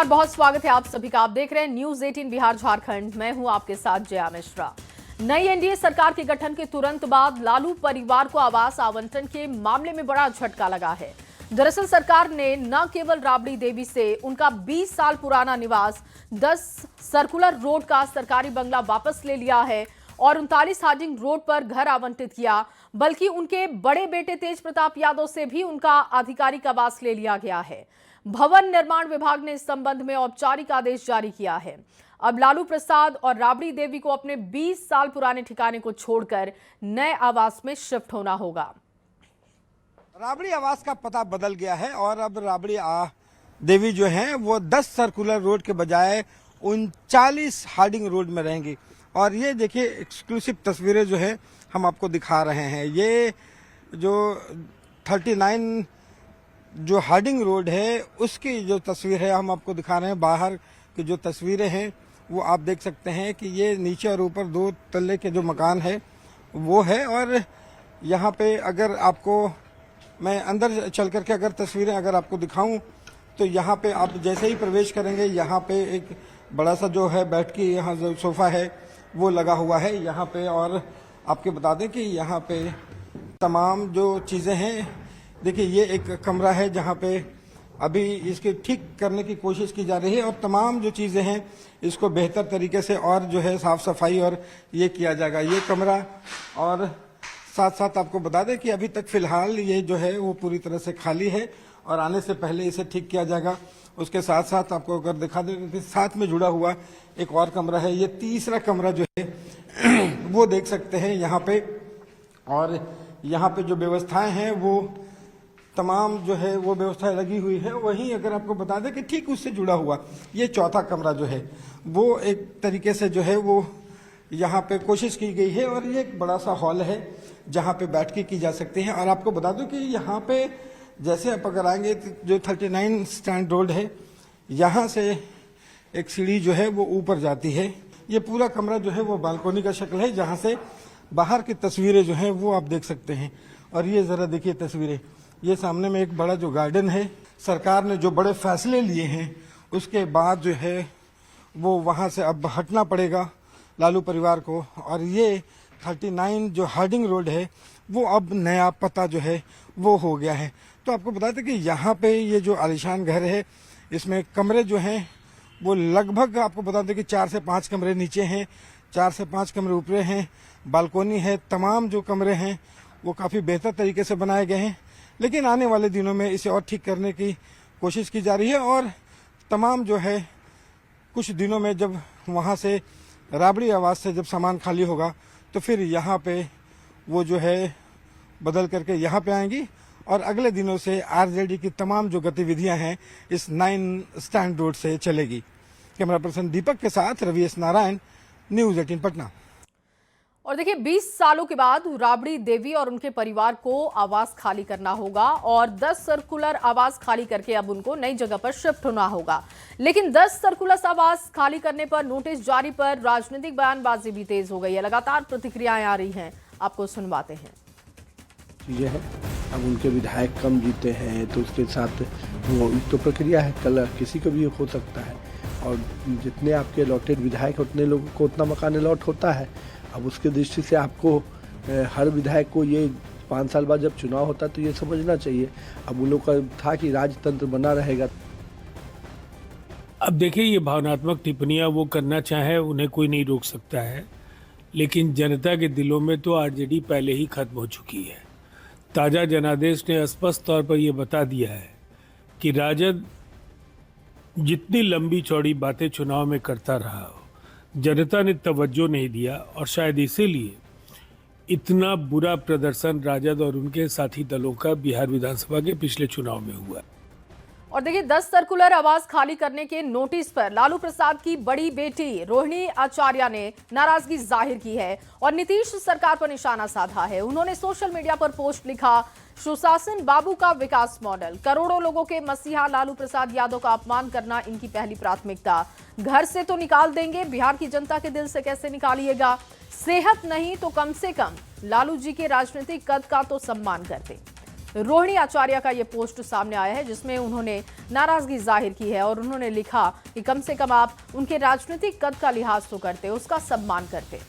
नमस्कार, बहुत स्वागत है आप सभी का। आप देख रहे हैं न्यूज 18 बिहार झारखंड। मैं हूं आपके साथ जया मिश्रा। नई एनडीए सरकार के गठन के तुरंत बाद लालू परिवार को आवास आवंटन के मामले में बड़ा झटका लगा है। दरअसल सरकार ने न केवल राबड़ी देवी से उनका 20 साल पुराना निवास 10 सर्कुलर रोड का सरकारी बंगला वापस ले लिया है और 39 हार्डिंग रोड पर घर आवंटित किया, बल्कि उनके बड़े बेटे तेज प्रताप यादव से भी उनका आधिकारिक आवास ले लिया गया है। भवन निर्माण विभाग ने इस संबंध में औपचारिक आदेश जारी किया है। अब लालू प्रसाद और राबड़ी देवी को अपने 20 साल पुराने ठिकाने को छोड़कर नए आवास में शिफ्ट होना होगा। राबड़ी आवास का पता बदल गया है और अब राबड़ी देवी जो हैं वो 10 सर्कुलर रोड के बजाय 39 हार्डिंग रोड में रहेंगी। और ये देखिए एक्सक्लूसिव तस्वीरें जो है हम आपको दिखा रहे हैं। ये जो 39 जो हार्डिंग रोड है उसकी जो तस्वीर है हम आपको दिखा रहे हैं। बाहर की जो तस्वीरें हैं वो आप देख सकते हैं कि ये नीचे और ऊपर 2 तल्ले के जो मकान है वो है। और यहाँ पे अगर आपको मैं अंदर चल करके अगर तस्वीरें अगर आपको दिखाऊं तो यहाँ पे आप जैसे ही प्रवेश करेंगे यहाँ पे एक बड़ा सा जो है बैठ की यहाँ जो सोफा है वो लगा हुआ है यहाँ पे। और आपके बता दें कि यहाँ पे तमाम जो चीज़ें हैं, देखिए ये एक कमरा है जहाँ पे अभी इसके ठीक करने की कोशिश की जा रही है और तमाम जो चीज़ें हैं इसको बेहतर तरीके से और जो है साफ़ सफाई और ये किया जाएगा ये कमरा। और साथ साथ आपको बता दें कि अभी तक फ़िलहाल ये जो है वो पूरी तरह से खाली है और आने से पहले इसे ठीक किया जाएगा। उसके साथ साथ आपको अगर दिखा दें कि साथ में जुड़ा हुआ एक और कमरा है, ये तीसरा कमरा जो है वो देख सकते हैं यहाँ पे। और यहाँ पे जो व्यवस्थाएं हैं वो तमाम जो है वो व्यवस्थाएं लगी हुई है। वहीं अगर आपको बता दें कि ठीक उससे जुड़ा हुआ ये चौथा कमरा जो है वो एक तरीके से जो है वो यहाँ पे कोशिश की गई है। और ये एक बड़ा सा हॉल है जहाँ पे बैठकें की जा सकती हैं। और आपको बता दूं कि यहाँ पे जैसे आप अगर आएंगे जो 39 स्टैंड रोड है यहाँ से एक सीढ़ी जो है वो ऊपर जाती है। ये पूरा कमरा जो है वो बालकोनी का शक्ल है जहाँ से बाहर की तस्वीरें जो हैं वो आप देख सकते हैं। और ये ज़रा देखिए तस्वीरें, ये सामने में एक बड़ा जो गार्डन है। सरकार ने जो बड़े फैसले लिए हैं उसके बाद जो है वो वहाँ से अब हटना पड़ेगा लालू परिवार को। और ये 39 जो हार्डिंग रोड है वो अब नया पता जो है वो हो गया है। तो आपको बताते कि यहाँ पे ये जो आलीशान घर है इसमें कमरे जो हैं वो लगभग आपको बता दें कि 4 से 5 कमरे नीचे हैं, 4 से 5 कमरे ऊपर हैं, बालकोनी है। तमाम जो कमरे हैं वो काफ़ी बेहतर तरीके से बनाए गए हैं, लेकिन आने वाले दिनों में इसे और ठीक करने की कोशिश की जा रही है। और तमाम जो है कुछ दिनों में जब वहाँ से राबड़ी आवास से जब सामान खाली होगा तो फिर यहाँ पे वो जो है बदल करके यहाँ पे आएंगी। और अगले दिनों से आरजेडी की तमाम जो गतिविधियां हैं इस 9 स्टैंड रोड से चलेगी। कैमरा पर्सन दीपक के साथ रवि एस नारायण, न्यूज 18 पटना। और देखिए 20 सालों के बाद राबड़ी देवी और उनके परिवार को आवास खाली करना होगा और 10 सर्कुलर आवास खाली करके अब उनको नई जगह पर शिफ्ट होना होगा। लेकिन 10 सर्कुलर आवास खाली करने पर नोटिस जारी पर राजनीतिक बयानबाजी भी तेज हो गई है। लगातार प्रतिक्रियाएं आ रही हैं, आपको सुनवाते हैं। चीज़ें हैं, अब उनके विधायक कम जीते हैं तो उसके साथ वो तो प्रक्रिया है, कल किसी को भी हो सकता है। और जितने आपके अलॉटेड विधायक उतने लोगों को उतना मकान अलॉट होता है। अब उसके दृष्टि से आपको हर विधायक को ये 5 साल बाद जब चुनाव होता है तो ये समझना चाहिए। अब उन लोग का था कि राजतंत्र बना रहेगा। अब देखिए ये भावनात्मक टिप्पणियां वो करना चाहे उन्हें कोई नहीं रोक सकता है, लेकिन जनता के दिलों में तो आरजेडी पहले ही खत्म हो चुकी है। ताज़ा जनादेश ने स्पष्ट तौर पर यह बता दिया है कि राजद जितनी लंबी चौड़ी बातें चुनाव में करता रहा हो, जनता ने तवज्जो नहीं दिया और शायद इसीलिए इतना बुरा प्रदर्शन राजद और उनके साथी दलों का बिहार विधानसभा के पिछले चुनाव में हुआ। और देखिए 10 सर्कुलर आवास खाली करने के नोटिस पर लालू प्रसाद की बड़ी बेटी रोहिणी आचार्य ने नाराजगी जाहिर की है और नीतीश सरकार पर निशाना साधा है। उन्होंने सोशल मीडिया पर पोस्ट लिखा, सुशासन बाबू का विकास मॉडल, करोड़ों लोगों के मसीहा लालू प्रसाद यादव का अपमान करना इनकी पहली प्राथमिकता। घर से तो निकाल देंगे, बिहार की जनता के दिल से कैसे निकालिएगा। सेहत नहीं तो कम से कम लालू जी के राजनीतिक कद का तो सम्मान करते। रोहिणी आचार्य का ये पोस्ट सामने आया है, जिसमें उन्होंने नाराजगी जाहिर की है और उन्होंने लिखा कि कम से कम आप उनके राजनीतिक कद का लिहाज तो करते, उसका सम्मान करते।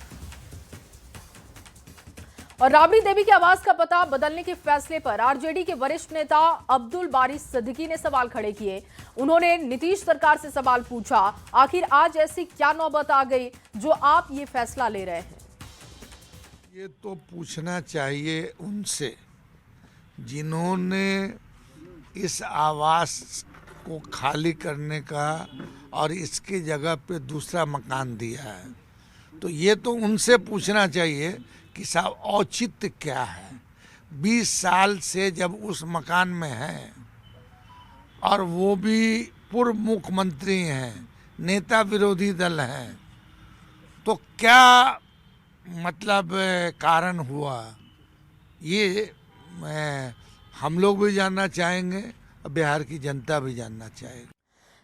और राबड़ी देवी के आवास का पता बदलने के फैसले पर आरजेडी के वरिष्ठ नेता अब्दुल बारी सिद्दीकी ने सवाल खड़े किए। उन्होंने नीतीश सरकार से सवाल पूछा, आखिर आज ऐसी क्या नौबत आ गई जो आप ये फैसला ले रहे हैं? ये तो पूछना चाहिए उनसे जिन्होंने इस आवास को खाली करने का और इसकी जगह पे दूसरा मकान दिया है। तो ये तो उनसे पूछना चाहिए कि साहब औचित्य क्या है। 20 साल से जब उस मकान में हैं और वो भी पूर्व मुख्यमंत्री हैं, नेता विरोधी दल हैं, तो क्या मतलब कारण हुआ, ये हम लोग भी जानना चाहेंगे और बिहार की जनता भी जानना चाहेगी।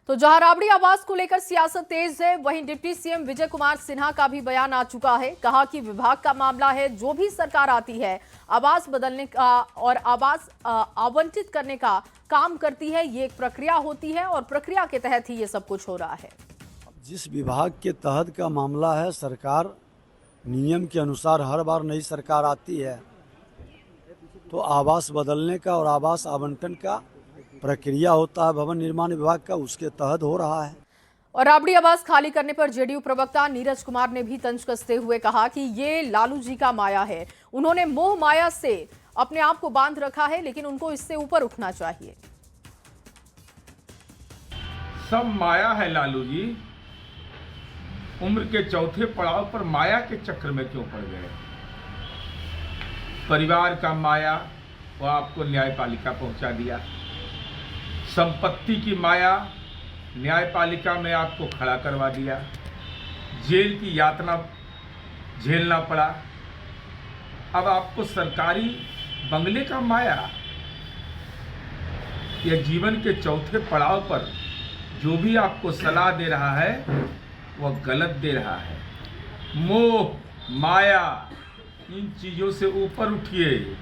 तो जहां राबड़ी आवास को लेकर सियासत तेज है, वहीं डिप्टी सीएम विजय कुमार सिन्हा का भी बयान आ चुका है। कहा कि विभाग का मामला है, जो भी सरकार आती है आवास बदलने का और आवास आवंटित करने का काम करती है, ये एक प्रक्रिया होती है और प्रक्रिया के तहत ही ये सब कुछ हो रहा है। जिस विभाग के तहत का मामला है, सरकार नियम के अनुसार हर बार नई सरकार आती है तो आवास बदलने का और आवास आवंटन का प्रक्रिया होता है भवन निर्माण विभाग का, उसके तहत हो रहा है। और राबड़ी आवास खाली करने पर जेडीयू प्रवक्ता नीरज कुमार ने भी तंज कसते हुए कहा कि ये लालू जी का माया है। उन्होंने मोह माया से अपने आप को बांध रखा है, लेकिन उनको इससे ऊपर उठना चाहिए। सब माया है लालू जी। उम्र के चौथे पड़ाव पर माया के चक्र में क्यों पड़ गए? परिवार का माया वो आपको न्यायपालिका पहुंचा दिया। संपत्ति की माया न्यायपालिका में आपको खड़ा करवा दिया। जेल की यातना झेलना पड़ा। अब आपको सरकारी बंगले का माया, यह जीवन के चौथे पड़ाव पर जो भी आपको सलाह दे रहा है वह गलत दे रहा है। मोह माया इन चीजों से ऊपर उठिए।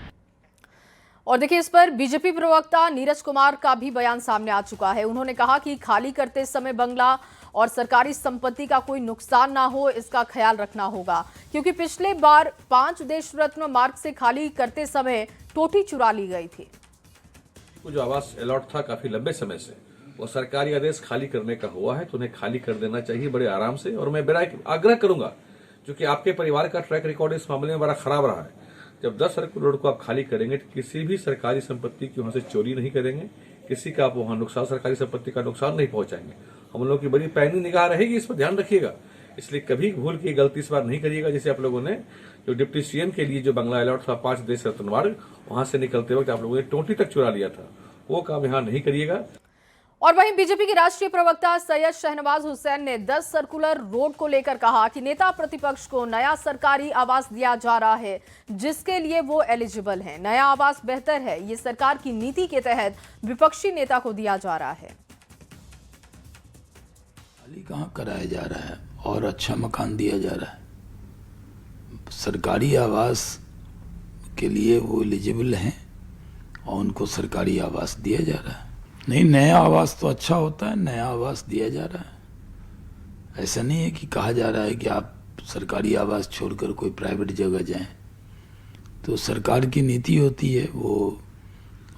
और देखिए, इस पर बीजेपी प्रवक्ता नीरज कुमार का भी बयान सामने आ चुका है। उन्होंने कहा कि खाली करते समय बंगला और सरकारी संपत्ति का कोई नुकसान ना हो, इसका ख्याल रखना होगा, क्योंकि पिछले बार 5 देश रत्न मार्ग से खाली करते समय टोटी चुरा ली गई थी। जो आवास अलॉट था काफी लंबे समय से, वो सरकारी आदेश खाली करने का हुआ है, तो उन्हें खाली कर देना चाहिए बड़े आराम से। और मैं बड़ा आग्रह करूंगा, क्योंकि आपके परिवार का ट्रैक रिकॉर्ड इस मामले में बड़ा खराब रहा है। जब 10 सर्कुलर रोड को आप खाली करेंगे तो किसी भी सरकारी संपत्ति की वहां से चोरी नहीं करेंगे, किसी का आप वहां नुकसान, सरकारी संपत्ति का नुकसान नहीं पहुंचाएंगे। हम लोगों की बड़ी पैनी निगाह रहेगी, इस पर ध्यान रखिएगा। इसलिए कभी भूल की गलती इस बार नहीं करिएगा। जैसे आप लोगों ने जो डिप्टी सीएम के लिए जो बंगला अलॉट था 5 देश रत्न मार्ग, वहां से निकलते वक्त आप लोगों ने टोटी तक चुरा लिया था, वो काम यहाँ नहीं करिएगा। और वहीं बीजेपी के राष्ट्रीय प्रवक्ता सैयद शहनवाज हुसैन ने 10 सर्कुलर रोड को लेकर कहा कि नेता प्रतिपक्ष को नया सरकारी आवास दिया जा रहा है, जिसके लिए वो एलिजिबल हैं। नया आवास बेहतर है, ये सरकार की नीति के तहत विपक्षी नेता को दिया जा रहा है। खाली कहाँ कराया जा रहा है और अच्छा मकान दिया जा रहा है। सरकारी आवास के लिए वो एलिजिबल हैं और उनको सरकारी आवास दिया जा रहा है। नहीं, नया आवास तो अच्छा होता है, नया आवास दिया जा रहा है। ऐसा नहीं है कि कहा जा रहा है कि आप सरकारी आवास छोड़कर कोई प्राइवेट जगह जाएं। तो सरकार की नीति होती है, वो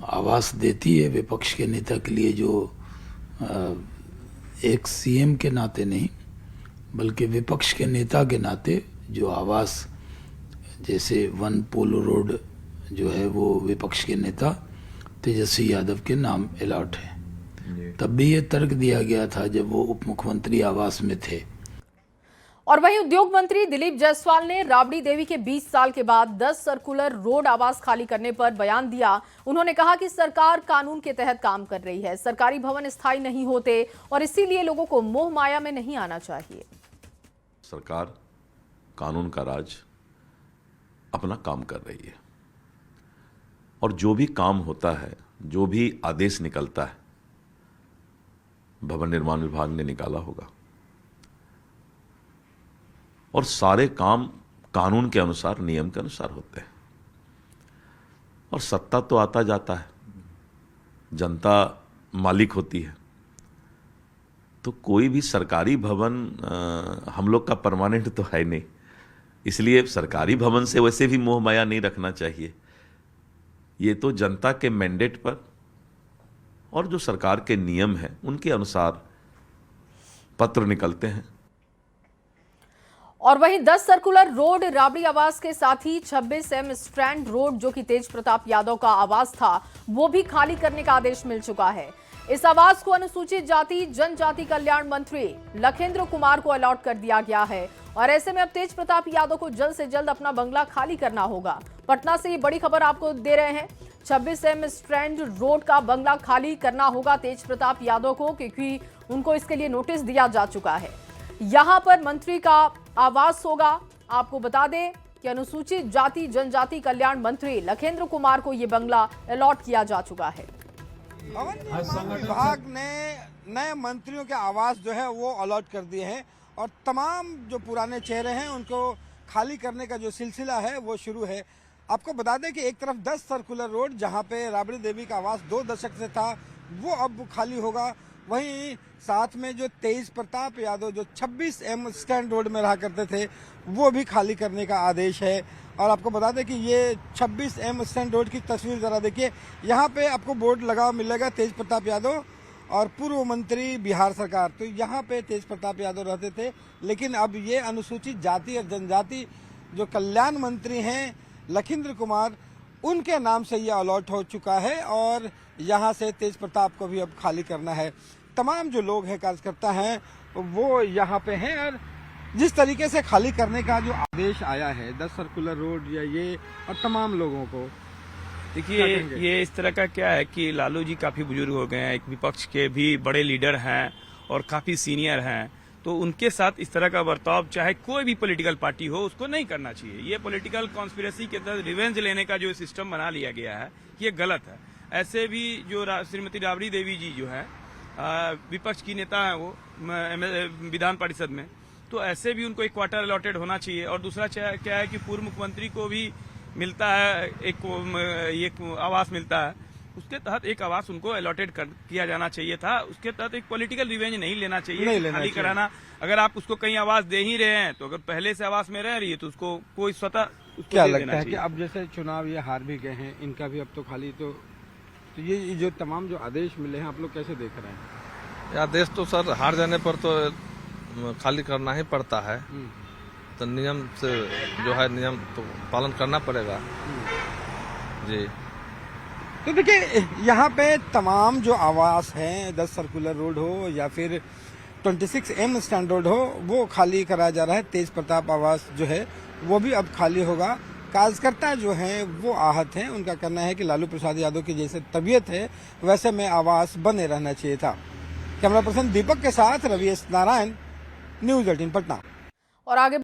आवास देती है विपक्ष के नेता के लिए, जो एक सीएम के नाते नहीं बल्कि विपक्ष के नेता के नाते जो आवास, जैसे 1 पोलो रोड जो है वो विपक्ष के नेता तेजस्वी यादव के नाम अलॉट है। तब भी ये तर्क दिया गया था जब वो उप मुख्यमंत्री आवास में थे। और वहीं उद्योग मंत्री दिलीप जायसवाल ने राबड़ी देवी के 20 साल के बाद 10 सर्कुलर रोड आवास खाली करने पर बयान दिया। उन्होंने कहा कि सरकार कानून के तहत काम कर रही है, सरकारी भवन स्थायी नहीं होते और इसीलिए लोगों को मोह माया में नहीं आना चाहिए। सरकार कानून का राज अपना काम कर रही है और जो भी काम होता है, जो भी आदेश निकलता है, भवन निर्माण विभाग ने निकाला होगा और सारे काम कानून के अनुसार, नियम के अनुसार होते हैं। और सत्ता तो आता जाता है, जनता मालिक होती है, तो कोई भी सरकारी भवन हम लोग का परमानेंट तो है नहीं, इसलिए सरकारी भवन से वैसे भी मोह माया नहीं रखना चाहिए। ये तो जनता के मैंडेट पर और जो सरकार के नियम हैं उनके अनुसार पत्र निकलते हैं। और वहीं 10 सर्कुलर रोड राबड़ी आवास के साथ ही 26M स्ट्रैंड रोड जो कि तेज प्रताप यादव का आवास था, वो भी खाली करने का आदेश मिल चुका है। इस आवास को अनुसूचित जाति जनजाति कल्याण मंत्री लखेंद्र कुमार को अलॉट कर दिया गया है और ऐसे में अब तेज प्रताप यादव को जल्द से जल्द अपना बंगला खाली करना होगा। पटना से ये बड़ी खबर आपको दे रहे हैं, 26M स्ट्रैंड रोड का बंगला खाली करना होगा तेज प्रताप यादव को, क्योंकि उनको इसके लिए नोटिस दिया जा चुका है। यहां पर मंत्री का आवास होगा। आपको बता दें कि अनुसूचित जाति जनजाति कल्याण मंत्री लखेंद्र कुमार को यह बंगला अलॉट किया जा चुका है। भवन निर्माण विभाग ने नए मंत्रियों के आवास जो है वो अलॉट कर दिए हैं और तमाम जो पुराने चेहरे हैं उनको खाली करने का जो सिलसिला है वो शुरू है। आपको बता दें कि एक तरफ 10 सर्कुलर रोड जहां पे राबड़ी देवी का आवास 2 दशक से था वो अब खाली होगा। वहीं साथ में जो तेज प्रताप यादव जो 26M स्टैंड रोड में रहा करते थे वो भी खाली करने का आदेश है। और आपको बता दें कि ये 26M स्टैंड रोड की तस्वीर जरा देखिए, यहाँ पे आपको बोर्ड लगा मिलेगा तेज प्रताप यादव और पूर्व मंत्री बिहार सरकार। तो यहाँ पे तेज प्रताप यादव रहते थे, लेकिन अब ये अनुसूचित जाति और जनजाति जो कल्याण मंत्री हैं लखेंद्र कुमार, उनके नाम से ये अलॉट हो चुका है और यहाँ से तेज प्रताप को भी अब खाली करना है। तमाम जो लोग हैं कार्यकर्ता हैं वो यहाँ पे हैं और जिस तरीके से खाली करने का जो आदेश आया है 10 सर्कुलर रोड या ये और तमाम लोगों को, देखिए ये इस तरह का क्या है कि लालू जी काफी बुजुर्ग हो गए हैं, एक विपक्ष के भी बड़े लीडर हैं और काफी सीनियर हैं, तो उनके साथ इस तरह का बर्ताव चाहे कोई भी पॉलिटिकल पार्टी हो उसको नहीं करना चाहिए। ये पॉलिटिकल कॉन्स्पिरेसी के तहत रिवेंज लेने का जो सिस्टम बना लिया गया है ये गलत है। ऐसे भी जो श्रीमती राबड़ी देवी जी जो है विपक्ष की नेता है वो विधान परिषद में, तो ऐसे भी उनको एक क्वार्टर अलॉटेड होना चाहिए। और दूसरा क्या है कि पूर्व मुख्यमंत्री को भी मिलता है एक आवास मिलता है, उसके तहत एक आवास उनको अलॉटेड किया जाना चाहिए था। उसके तहत एक पॉलिटिकल रिवेंज नहीं लेना चाहिए, खाली कराना। अगर आप उसको कहीं आवास दे ही रहे हैं तो अगर पहले से आवास में रह रही है तो उसको कोई स्वतः उसको क्या लगता है कि अब जैसे चुनाव ये हार भी गए हैं, इनका भी अब तो खाली तो ये जो तमाम जो आदेश मिले हैं आप लोग कैसे देख रहे हैं? आदेश तो सर हार जाने पर तो खाली करना ही पड़ता है, तो नियम से जो है नियम तो पालन करना पड़ेगा जी। तो देखिए यहाँ पे तमाम जो आवास हैं 10 सर्कुलर रोड हो या फिर 26M स्टैंड रोड हो वो खाली कराया जा रहा है। तेज प्रताप आवास जो है वो भी अब खाली होगा। कार्यकर्ता जो हैं वो आहत हैं, उनका कहना है कि लालू प्रसाद यादव की जैसे तबीयत है वैसे में आवास बने रहना चाहिए था। कैमरा पर्सन दीपक के साथ रवि एस नारायण, न्यूज़ 18 पटना। और आगे